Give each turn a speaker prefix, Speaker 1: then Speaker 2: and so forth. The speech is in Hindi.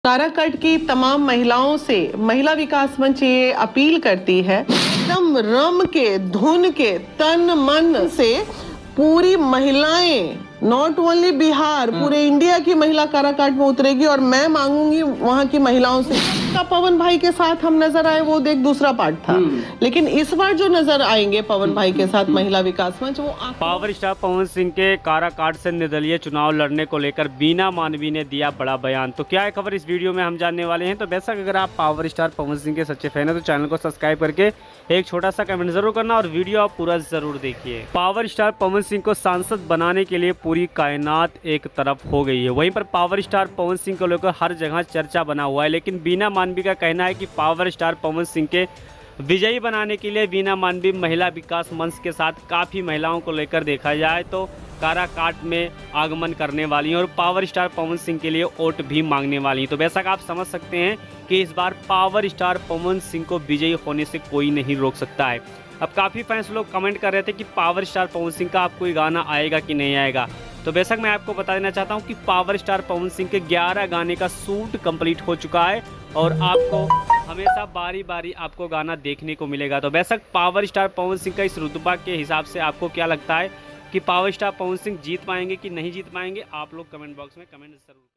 Speaker 1: काराकट की तमाम महिलाओं से महिला विकास मंच ये अपील करती है, एकदम रम के धुन के तन मन से पूरी महिलाएं, नॉट ओनली बिहार, पूरे इंडिया की महिला काराकाट में उतरेगी और मैं मांगूंगी वहां की महिलाओं से। का पवन भाई के साथ हम नजर आए वो एक दूसरा पार्ट था, लेकिन इस बार जो नजर आएंगे पवन भाई के साथ महिला विकास मंच वो
Speaker 2: पावर स्टार पवन सिंह के काराकाट से निर्दलीय चुनाव लड़ने को लेकर बीना मानवी ने दिया बड़ा बयान। तो क्या है खबर इस वीडियो में हम जानने वाले हैं। तो बेशक अगर आप पावर स्टार पवन सिंह के सच्चे फैन हैं तो चैनल को सब्सक्राइब करके एक छोटा सा कमेंट जरूर करना और वीडियो आप पूरा जरूर देखिए। पावर स्टार पवन सिंह को सांसद बनाने के लिए पूरी कायनात एक तरफ हो गई है, वहीं पर पावर स्टार पवन सिंह को लेकर हर जगह चर्चा बना हुआ है। लेकिन बीना मानवी का कहना है कि पावर स्टार पवन सिंह के विजयी बनाने के लिए बीना मानवी महिला विकास मंच के साथ काफ़ी महिलाओं को लेकर देखा जाए तो काराकाट में आगमन करने वाली हैं और पावर स्टार पवन सिंह के लिए वोट भी मांगने वाली हैं। तो बेशक आप समझ सकते हैं कि इस बार पावर स्टार पवन सिंह को विजयी होने से कोई नहीं रोक सकता है। अब काफ़ी फैंस लोग कमेंट कर रहे थे कि पावर स्टार पवन सिंह का आप कोई गाना आएगा कि नहीं आएगा। तो बेशक मैं आपको बता देना चाहता हूं कि पावर स्टार पवन सिंह के 11 गाने का शूट कंप्लीट हो चुका है और आपको हमेशा बारी बारी आपको गाना देखने को मिलेगा। तो बेशक पावर स्टार पवन सिंह का इस रुतबा के हिसाब से आपको क्या लगता है कि पावर स्टार पवन सिंह जीत पाएंगे कि नहीं जीत पाएंगे, आप लोग कमेंट बॉक्स में कमेंट जरूर